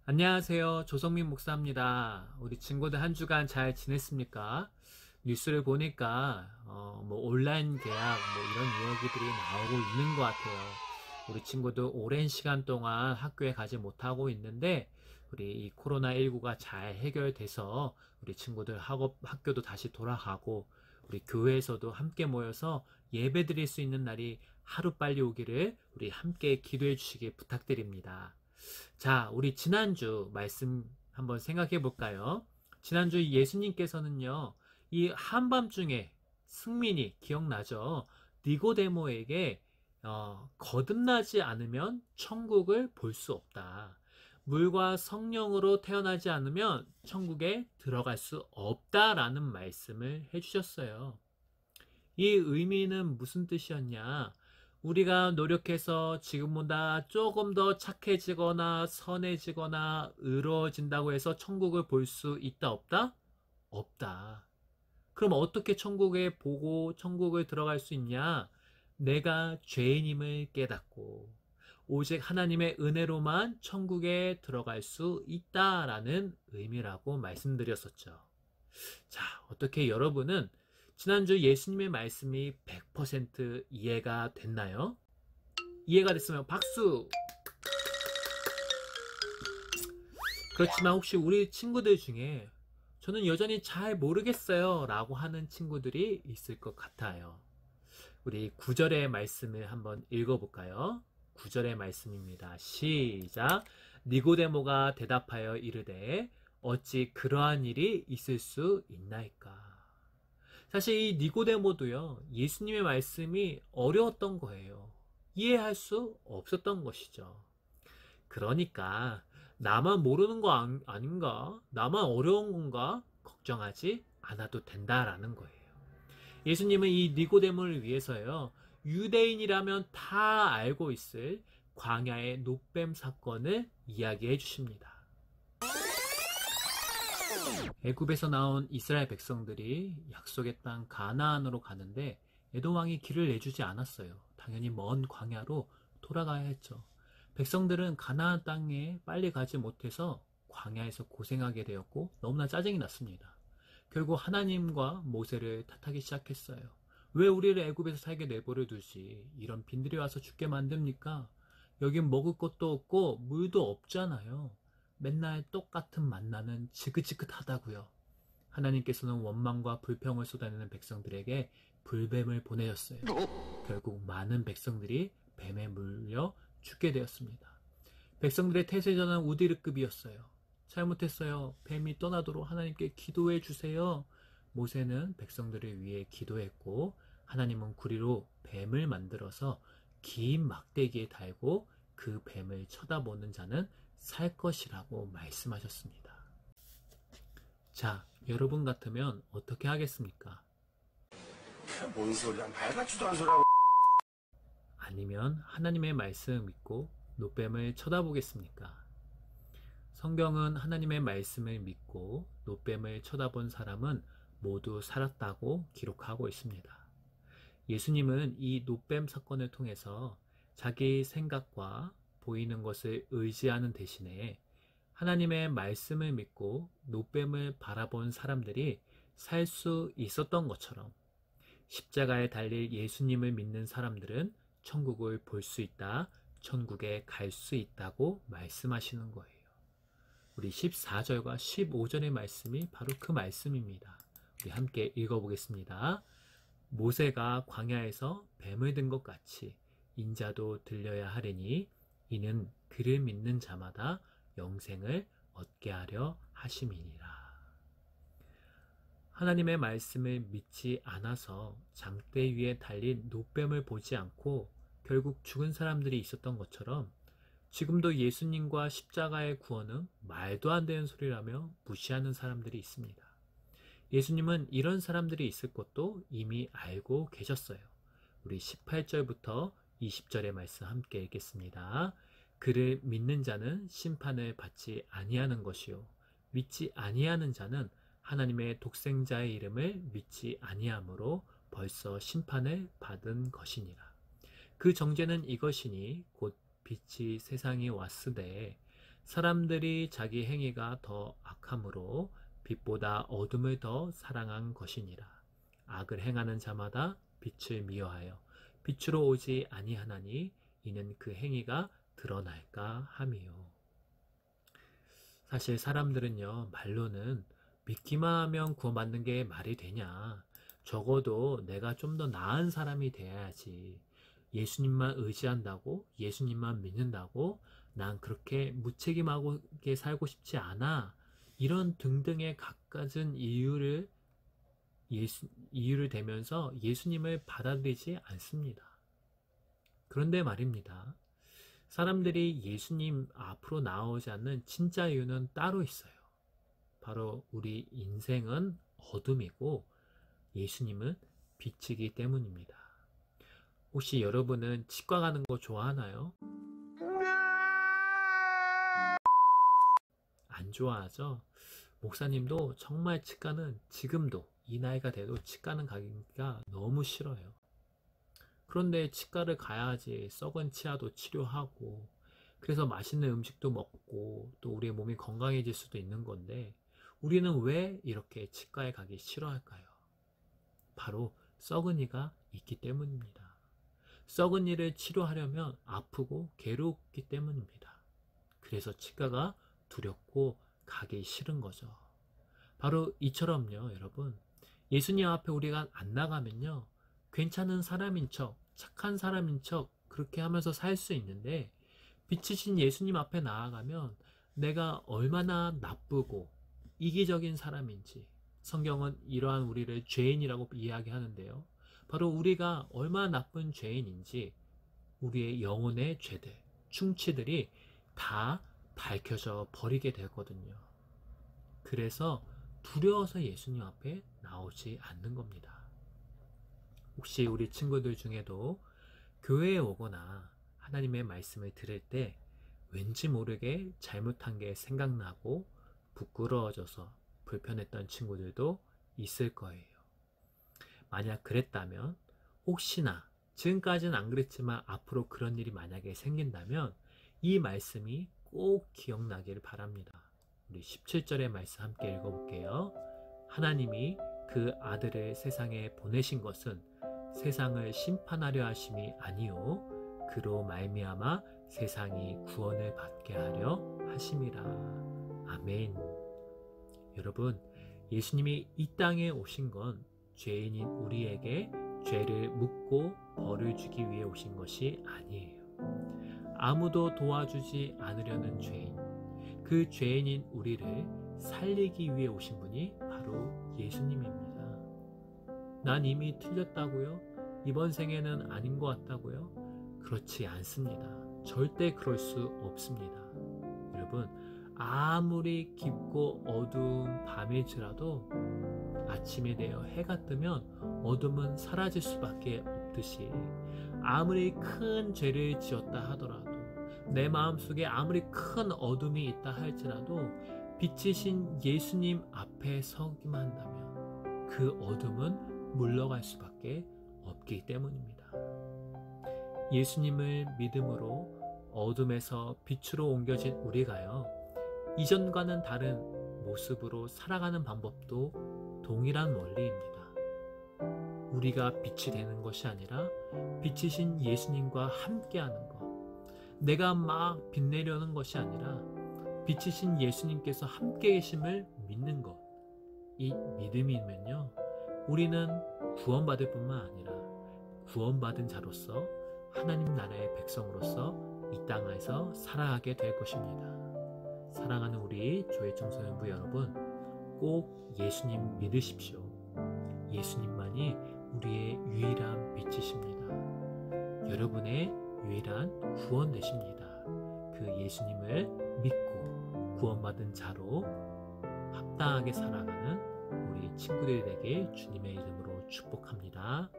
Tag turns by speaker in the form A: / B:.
A: 안녕하세요. 조성민 목사입니다. 우리 친구들 한 주간 잘 지냈습니까? 뉴스를 보니까 뭐 온라인 계약 뭐 이런 이야기들이 나오고 있는 것 같아요. 우리 친구들 오랜 시간 동안 학교에 가지 못하고 있는데 우리 이 코로나19가 잘 해결돼서 우리 친구들 학교도 다시 돌아가고 우리 교회에서도 함께 모여서 예배 드릴 수 있는 날이 하루빨리 오기를 우리 함께 기도해 주시기 부탁드립니다. 자, 우리 지난주 말씀 한번 생각해 볼까요? 지난주 예수님께서는요, 이 한밤중에 승민이 기억나죠? 니고데모에게 거듭나지 않으면 천국을 볼 수 없다. 물과 성령으로 태어나지 않으면 천국에 들어갈 수 없다라는 말씀을 해주셨어요. 이 의미는 무슨 뜻이었냐? 우리가 노력해서 지금보다 조금 더 착해지거나 선해지거나 의로워진다고 해서 천국을 볼 수 있다, 없다? 없다. 그럼 어떻게 천국에 보고 천국을 들어갈 수 있냐? 내가 죄인임을 깨닫고 오직 하나님의 은혜로만 천국에 들어갈 수 있다라는 의미라고 말씀드렸었죠. 자, 어떻게 여러분은 지난주 예수님의 말씀이 100% 이해가 됐나요? 이해가 됐으면 박수! 그렇지만 혹시 우리 친구들 중에 저는 여전히 잘 모르겠어요 라고 하는 친구들이 있을 것 같아요. 우리 9절의 말씀을 한번 읽어볼까요? 9절의 말씀입니다. 시작! 니고데모가 대답하여 이르되 어찌 그러한 일이 있을 수 있나이까? 사실 이 니고데모도요, 예수님의 말씀이 어려웠던 거예요. 이해할 수 없었던 것이죠. 그러니까 나만 모르는 거 아닌가? 나만 어려운 건가? 걱정하지 않아도 된다라는 거예요. 예수님은 이 니고데모를 위해서요, 유대인이라면 다 알고 있을 광야의 노뱀 사건을 이야기해 주십니다. 애굽에서 나온 이스라엘 백성들이 약속의 땅 가나안으로 가는데 에돔 왕이 길을 내주지 않았어요. 당연히 먼 광야로 돌아가야 했죠. 백성들은 가나안 땅에 빨리 가지 못해서 광야에서 고생하게 되었고 너무나 짜증이 났습니다. 결국 하나님과 모세를 탓하기 시작했어요. 왜 우리를 애굽에서 살게 내버려 두지? 이런 빈들이 와서 죽게 만듭니까? 여긴 먹을 것도 없고 물도 없잖아요. 맨날 똑같은 만나는 지긋지긋하다고요. 하나님께서는 원망과 불평을 쏟아내는 백성들에게 불뱀을 보내셨어요. 결국 많은 백성들이 뱀에 물려 죽게 되었습니다. 백성들의 태세전은 우디르급이었어요. 잘못했어요. 뱀이 떠나도록 하나님께 기도해 주세요. 모세는 백성들을 위해 기도했고 하나님은 구리로 뱀을 만들어서 긴 막대기에 달고 그 뱀을 쳐다보는 자는 살 것이라고 말씀하셨습니다. 자, 여러분 같으면 어떻게 하겠습니까?
B: 뭔 소리야? 말 같지도 않은 소리하고.
A: 아니면 하나님의 말씀을 믿고 노뱀을 쳐다보겠습니까? 성경은 하나님의 말씀을 믿고 노뱀을 쳐다본 사람은 모두 살았다고 기록하고 있습니다. 예수님은 이 노뱀 사건을 통해서 자기 생각과 보이는 것을 의지하는 대신에 하나님의 말씀을 믿고 노뱀을 바라본 사람들이 살 수 있었던 것처럼 십자가에 달릴 예수님을 믿는 사람들은 천국을 볼 수 있다, 천국에 갈 수 있다고 말씀하시는 거예요. 우리 14절과 15절의 말씀이 바로 그 말씀입니다. 우리 함께 읽어보겠습니다. 모세가 광야에서 뱀을 든 것 같이 인자도 들려야 하리니 이는 그를 믿는 자마다 영생을 얻게 하려 하심이니라. 하나님의 말씀을 믿지 않아서 장대 위에 달린 노뱀을 보지 않고 결국 죽은 사람들이 있었던 것처럼 지금도 예수님과 십자가의 구원은 말도 안 되는 소리라며 무시하는 사람들이 있습니다. 예수님은 이런 사람들이 있을 것도 이미 알고 계셨어요. 우리 18절부터 20절의 말씀 함께 읽겠습니다. 그를 믿는 자는 심판을 받지 아니하는 것이요 믿지 아니하는 자는 하나님의 독생자의 이름을 믿지 아니하므로 벌써 심판을 받은 것이니라. 그 정죄는 이것이니 곧 빛이 세상에 왔으되 사람들이 자기 행위가 더 악함으로 빛보다 어둠을 더 사랑한 것이니라. 악을 행하는 자마다 빛을 미워하여 빛으로 오지 아니하나니 이는 그 행위가 드러날까 함이요. 사실 사람들은요, 말로는 믿기만 하면 구원받는 게 말이 되냐. 적어도 내가 좀 더 나은 사람이 돼야지. 예수님만 의지한다고, 예수님만 믿는다고, 난 그렇게 무책임하게 살고 싶지 않아. 이런 등등의 갖가진 이유를 대면서 예수님을 받아들이지 않습니다. 그런데 말입니다. 사람들이 예수님 앞으로 나오지 않는 진짜 이유는 따로 있어요. 바로 우리 인생은 어둠이고 예수님은 빛이기 때문입니다. 혹시 여러분은 치과 가는 거 좋아하나요? 안 좋아하죠? 목사님도 정말 치과는 지금도 이 나이가 돼도 치과는 가기가 너무 싫어요. 그런데 치과를 가야지 썩은 치아도 치료하고 그래서 맛있는 음식도 먹고 또 우리의 몸이 건강해질 수도 있는 건데 우리는 왜 이렇게 치과에 가기 싫어할까요? 바로 썩은 이가 있기 때문입니다. 썩은 이를 치료하려면 아프고 괴롭기 때문입니다. 그래서 치과가 두렵고 가기 싫은 거죠. 바로 이처럼요, 여러분. 예수님 앞에 우리가 안 나가면요, 괜찮은 사람인 척, 착한 사람인 척 그렇게 하면서 살 수 있는데 빛이신 예수님 앞에 나아가면 내가 얼마나 나쁘고 이기적인 사람인지 성경은 이러한 우리를 죄인이라고 이야기하는데요. 바로 우리가 얼마나 나쁜 죄인인지 우리의 영혼의 죄들, 충치들이 다 밝혀져 버리게 되거든요. 그래서 두려워서 예수님 앞에 나오지 않는 겁니다. 혹시 우리 친구들 중에도 교회에 오거나 하나님의 말씀을 들을 때 왠지 모르게 잘못한 게 생각나고 부끄러워져서 불편했던 친구들도 있을 거예요. 만약 그랬다면 혹시나 지금까지는 안 그랬지만 앞으로 그런 일이 만약에 생긴다면 이 말씀이 꼭 기억나기를 바랍니다. 우리 17절의 말씀 함께 읽어볼게요. 하나님이 그 아들을 세상에 보내신 것은 세상을 심판하려 하심이 아니요 그로 말미암아 세상이 구원을 받게 하려 하심이라. 아멘. 여러분, 예수님이 이 땅에 오신 건 죄인인 우리에게 죄를 묻고 벌을 주기 위해 오신 것이 아니에요. 아무도 도와주지 않으려는 죄인, 그 죄인인 우리를 살리기 위해 오신 분이 바로 예수님입니다. 난 이미 틀렸다고요? 이번 생에는 아닌 것 같다고요? 그렇지 않습니다. 절대 그럴 수 없습니다. 여러분, 아무리 깊고 어두운 밤일지라도 아침이 되어 해가 뜨면 어둠은 사라질 수밖에 없듯이 아무리 큰 죄를 지었다 하더라도 내 마음속에 아무리 큰 어둠이 있다 할지라도 빛이신 예수님 앞에 서기만 한다면 그 어둠은 물러갈 수밖에 없기 때문입니다. 예수님을 믿음으로 어둠에서 빛으로 옮겨진 우리가요, 이전과는 다른 모습으로 살아가는 방법도 동일한 원리입니다. 우리가 빛이 되는 것이 아니라 빛이신 예수님과 함께하는 것, 내가 막 빛내려는 것이 아니라 빛이신 예수님께서 함께 계심을 믿는 것, 이 믿음이면요, 우리는 구원받을 뿐만 아니라 구원받은 자로서 하나님 나라의 백성으로서 이 땅에서 살아가게 될 것입니다. 사랑하는 우리 교회 청소년부 여러분, 꼭 예수님 믿으십시오. 예수님만이 우리의 유일한 빛이십니다. 여러분의 유일한 구원 되십니다. 그 예수님을 믿고 구원받은 자로 합당하게 살아가는 우리 친구들에게 주님의 이름으로 축복합니다.